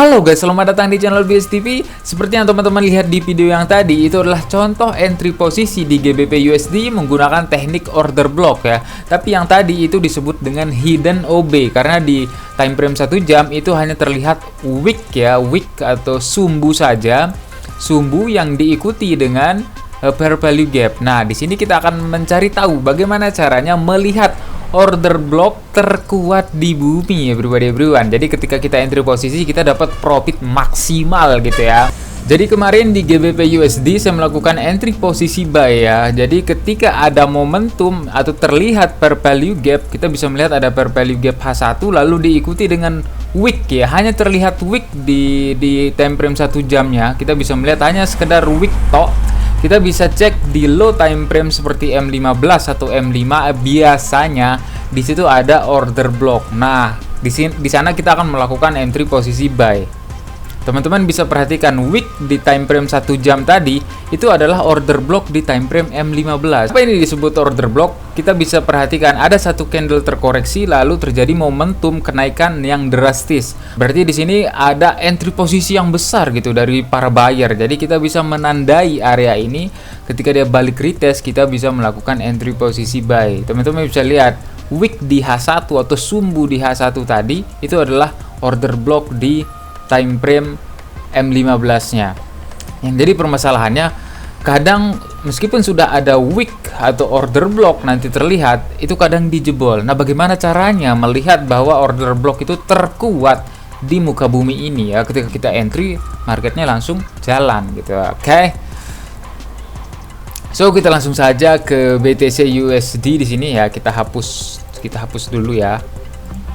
Halo guys, selamat datang di channel BS TV. Seperti yang teman-teman lihat di video yang tadi, itu adalah contoh entry posisi di GBP USD menggunakan teknik order block ya. Tapi yang tadi itu disebut dengan hidden OB karena di time frame 1 jam itu hanya terlihat wick ya, wick atau sumbu saja. Sumbu yang diikuti dengan fair value gap. Nah, di sini kita akan mencari tahu bagaimana caranya melihat order block terkuat di bumi ya everyone. Jadi ketika kita entry posisi kita dapat profit maksimal gitu ya. Jadi kemarin di GBP USD saya melakukan entry posisi buy ya. Jadi ketika ada momentum atau terlihat fair value gap, kita bisa melihat ada fair value gap H1 lalu diikuti dengan wick ya. Hanya terlihat wick di time frame 1 jamnya. Kita bisa melihat hanya sekedar wick tok. Kita bisa cek di low time frame seperti M15 atau M5, biasanya di situ ada order block. Nah, di sana kita akan melakukan entry posisi buy. Teman-teman bisa perhatikan wick di time frame 1 jam tadi itu adalah order block di time frame M15. Apa ini disebut order block? Kita bisa perhatikan ada satu candle terkoreksi lalu terjadi momentum kenaikan yang drastis. Berarti di sini ada entry posisi yang besar gitu dari para buyer. Jadi kita bisa menandai area ini ketika dia balik retest kita bisa melakukan entry posisi buy. Teman-teman bisa lihat wick di H1 atau sumbu di H1 tadi itu adalah order block di time frame M15-nya. Yang jadi permasalahannya kadang meskipun sudah ada wick atau order block nanti terlihat itu kadang dijebol. Nah, bagaimana caranya melihat bahwa order block itu terkuat di muka bumi ini ya? Ketika kita entry, marketnya langsung jalan gitu. Oke. So, kita langsung saja ke BTC USD di sini ya. Kita hapus dulu ya.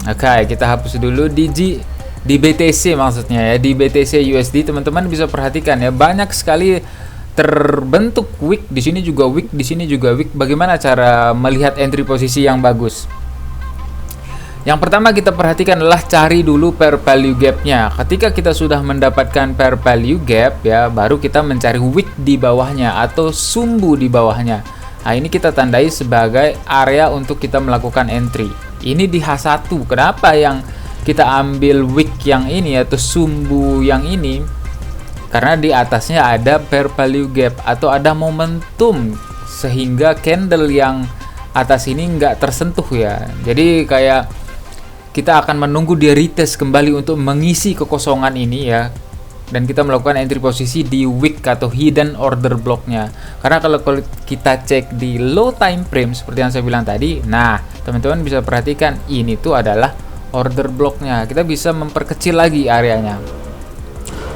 Oke, kita hapus dulu di BTC maksudnya ya. Di BTC USD teman-teman bisa perhatikan ya, banyak sekali terbentuk wick. Di sini juga wick, di sini juga wick. Bagaimana cara melihat entry posisi yang bagus? Yang pertama kita perhatikan adalah cari dulu fair value gap-nya. Ketika kita sudah mendapatkan fair value gap ya, baru kita mencari wick di bawahnya atau sumbu di bawahnya. Nah, ini kita tandai sebagai area untuk kita melakukan entry. Ini di H1. Kenapa yang kita ambil wick yang ini atau sumbu yang ini? Karena di atasnya ada fair value gap atau ada momentum sehingga candle yang atas ini nggak tersentuh ya. Jadi kayak kita akan menunggu dia retest kembali untuk mengisi kekosongan ini ya. Dan kita melakukan entry posisi di wick atau hidden order blocknya. Karena kalau kita cek di low time frame seperti yang saya bilang tadi, nah teman-teman bisa perhatikan ini tuh adalah order blocknya. Kita bisa memperkecil lagi areanya.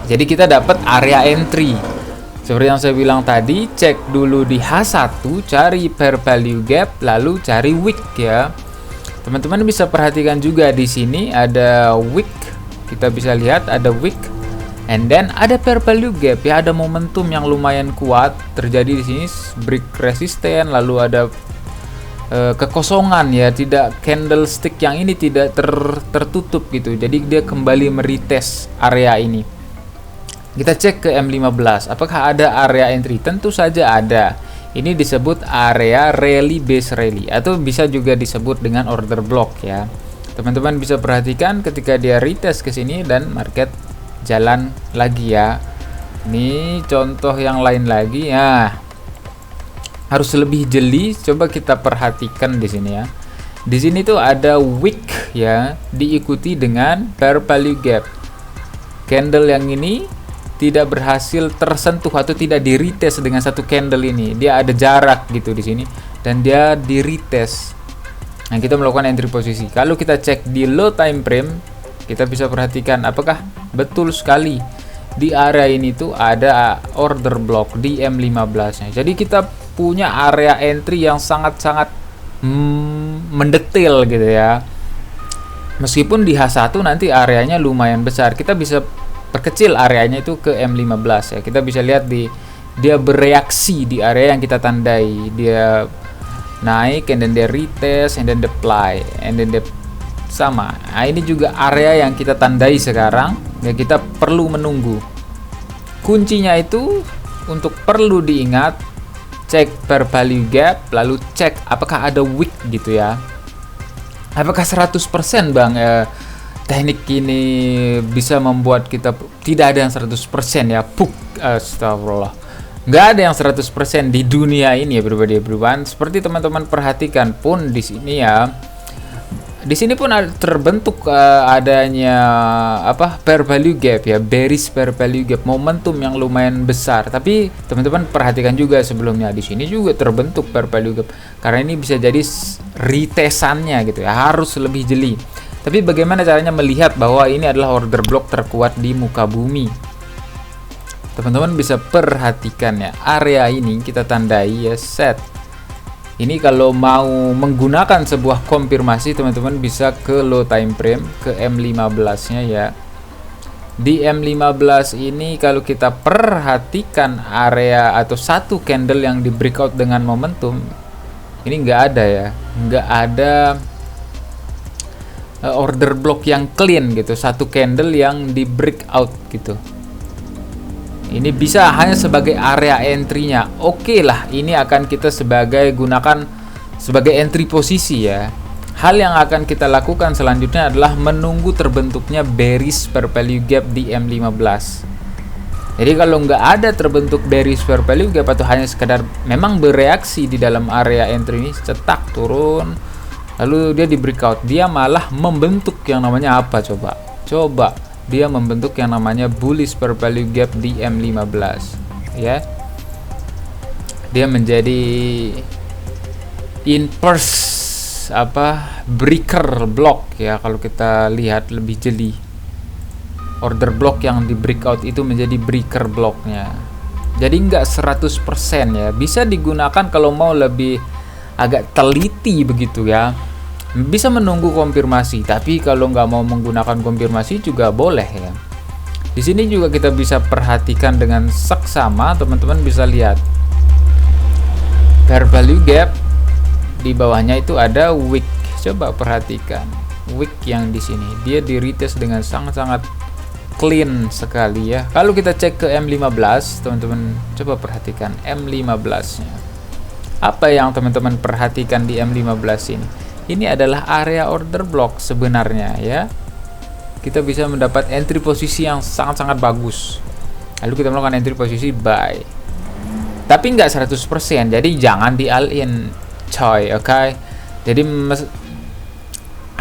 Jadi kita dapat area entry. Seperti yang saya bilang tadi, cek dulu di H1, cari fair value gap, lalu cari wick ya. Teman-teman bisa perhatikan juga di sini ada wick. Kita bisa lihat ada wick. And then ada fair value gap ya, ada momentum yang lumayan kuat terjadi di sini, break resisten, lalu ada kekosongan ya, tidak candlestick yang ini tidak tertutup gitu. Jadi dia kembali meretest area ini. Kita cek ke M15, apakah ada area entry? Tentu saja ada. Ini disebut area rally base rally atau bisa juga disebut dengan order block ya. Teman-teman bisa perhatikan ketika dia retest ke sini dan market jalan lagi ya. Ini contoh yang lain lagi ya. Harus lebih jeli, coba kita perhatikan di sini ya. Di sini tuh ada wick ya, diikuti dengan fair value gap. Candle yang ini tidak berhasil tersentuh atau tidak di retest dengan satu candle ini. Dia ada jarak gitu di sini dan dia di retest. Nah, kita melakukan entry posisi. Kalau kita cek di low time frame, kita bisa perhatikan apakah betul sekali di area ini tuh ada order block di M15-nya. Jadi kita punya area entry yang sangat-sangat mendetail gitu ya. Meskipun di H1 nanti areanya lumayan besar, kita bisa perkecil areanya itu ke M15 ya. Kita bisa lihat dia bereaksi di area yang kita tandai. Dia naik and then dia retest and then deploy and then sama. Nah, ini juga area yang kita tandai sekarang ya, kita perlu menunggu. Kuncinya itu untuk perlu diingat, cek fair value gap, lalu cek apakah ada wick gitu ya. Apakah 100% Bang teknik ini bisa membuat kita tidak ada yang 100% ya. Astagfirullah. Nggak ada yang 100% di dunia ini ya everyone. Seperti teman-teman perhatikan pun di sini ya. Di sini pun terbentuk adanya pair value gap ya, bearish pair value gap, momentum yang lumayan besar. Tapi teman-teman perhatikan juga sebelumnya di sini juga terbentuk pair value gap. Karena ini bisa jadi retesannya gitu ya, harus lebih jeli. Tapi bagaimana caranya melihat bahwa ini adalah order block terkuat di muka bumi? Teman-teman bisa perhatikan ya, area ini kita tandai ya set. Ini kalau mau menggunakan sebuah konfirmasi, teman-teman bisa ke low time frame, ke M15-nya ya. Di M15 ini kalau kita perhatikan area atau satu candle yang di breakout dengan momentum, ini nggak ada ya, nggak ada order block yang clean gitu, satu candle yang di breakout gitu. Ini bisa hanya sebagai area entry-nya. Oke lah, ini akan kita gunakan sebagai entry posisi ya. Hal yang akan kita lakukan selanjutnya adalah menunggu terbentuknya bearish pair value gap di M15. Jadi kalau nggak ada terbentuk bearish pair value gap atau hanya sekedar memang bereaksi di dalam area entry ini, cetak turun, lalu dia di breakout, dia malah membentuk yang namanya apa coba? Dia membentuk yang namanya bullish pair value gap di M15 ya. Dia menjadi inverse breaker block ya, kalau kita lihat lebih jeli. Order block yang di breakout itu menjadi breaker blocknya. Jadi nggak 100% ya, bisa digunakan kalau mau lebih agak teliti begitu ya. Bisa menunggu konfirmasi, tapi kalau nggak mau menggunakan konfirmasi juga boleh ya. Di sini juga kita bisa perhatikan dengan seksama, teman-teman bisa lihat pair value gap di bawahnya itu ada wick. Coba perhatikan wick yang di sini, dia di retest dengan sangat-sangat clean sekali ya. Kalau kita cek ke M15, teman-teman coba perhatikan M15-nya. Apa yang teman-teman perhatikan di M15 ini? Ini adalah area order block sebenarnya ya. Kita bisa mendapat entry posisi yang sangat-sangat bagus. Lalu kita melakukan entry posisi buy. Tapi nggak 100%, jadi jangan di all in coy, oke? Jadi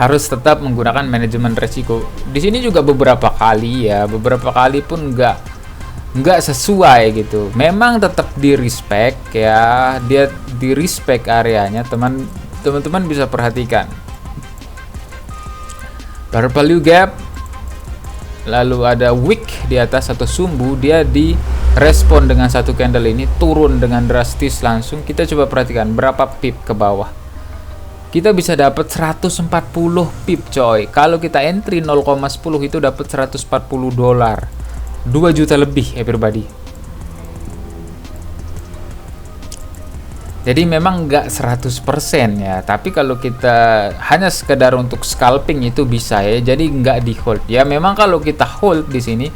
harus tetap menggunakan manajemen resiko. Di sini juga beberapa kali pun nggak sesuai gitu. Memang tetap di respect ya, dia di respect areanya, teman-teman bisa perhatikan pair value gap, lalu ada wick di atas atau sumbu, dia di respon dengan satu candle ini turun dengan drastis langsung. Kita coba perhatikan berapa pip ke bawah, kita bisa dapat 140 pip coy. Kalau kita entry 0,10 itu dapat $140, 2 juta lebih everybody. Jadi memang nggak 100% ya, tapi kalau kita hanya sekedar untuk scalping itu bisa ya, jadi nggak di hold ya. Memang kalau kita hold di sini,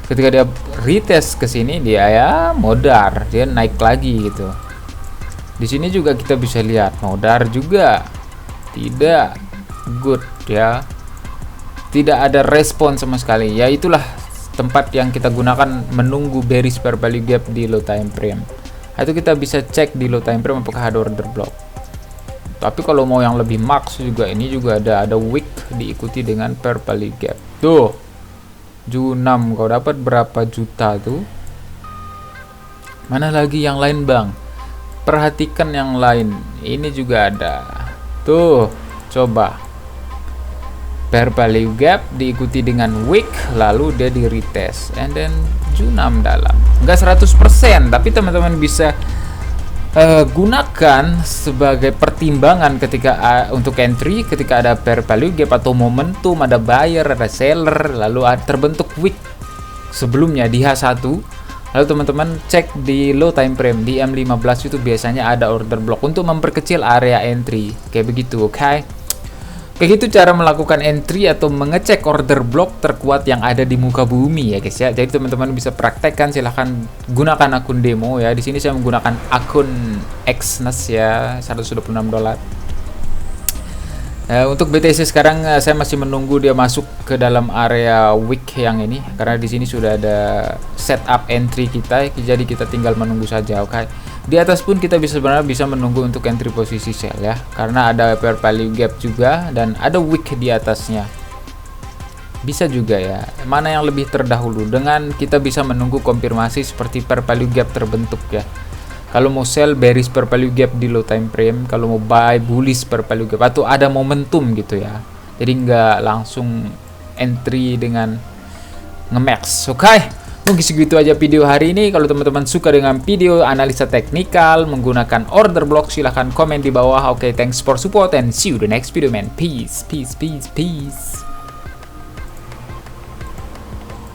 ketika dia retest ke sini, dia ya modar, dia naik lagi gitu. Di sini juga kita bisa lihat modar juga tidak good ya, tidak ada respon sama sekali ya. Itulah tempat yang kita gunakan menunggu bearish pair value gap di low time frame. Itu kita bisa cek di low time frame apakah ada order block. Tapi kalau mau yang lebih max juga, ini juga ada wick diikuti dengan pair value gap. Tuh, Junam kau dapat berapa juta tuh? Mana lagi yang lain bang? Perhatikan yang lain. Ini juga ada. Tuh, coba. Pair value gap diikuti dengan wick, lalu dia di retest, and then Junam dalam. Nggak 100%, tapi teman-teman bisa gunakan sebagai pertimbangan ketika untuk entry, ketika ada pair value gap atau momentum, ada buyer, ada seller, lalu terbentuk wick sebelumnya di H1, lalu teman-teman cek di low time frame di M15 itu biasanya ada order block untuk memperkecil area entry kayak begitu, oke? Kayak gitu cara melakukan entry atau mengecek order block terkuat yang ada di muka bumi ya guys ya. Jadi teman-teman bisa praktekkan, silahkan gunakan akun demo ya. Di sini saya menggunakan akun Xness ya, $126. Untuk BTC sekarang saya masih menunggu dia masuk ke dalam area wick yang ini, karena di sini sudah ada setup entry kita, jadi kita tinggal menunggu saja. Oke. Di atas pun kita sebenarnya bisa menunggu untuk entry posisi sell ya, karena ada fair value gap juga dan ada wick di atasnya. Bisa juga ya, mana yang lebih terdahulu dengan kita bisa menunggu konfirmasi seperti fair value gap terbentuk ya. Kalau mau sell bearish per value gap di low time frame, kalau mau buy bullish per value gap, atau ada momentum gitu ya. Jadi nggak langsung entry dengan nge-max. Oke, mungkin segitu aja video hari ini. Kalau teman-teman suka dengan video analisa teknikal menggunakan order block, silahkan komen di bawah. Oke, thanks for support and see you the next video man. Peace, peace, peace, peace.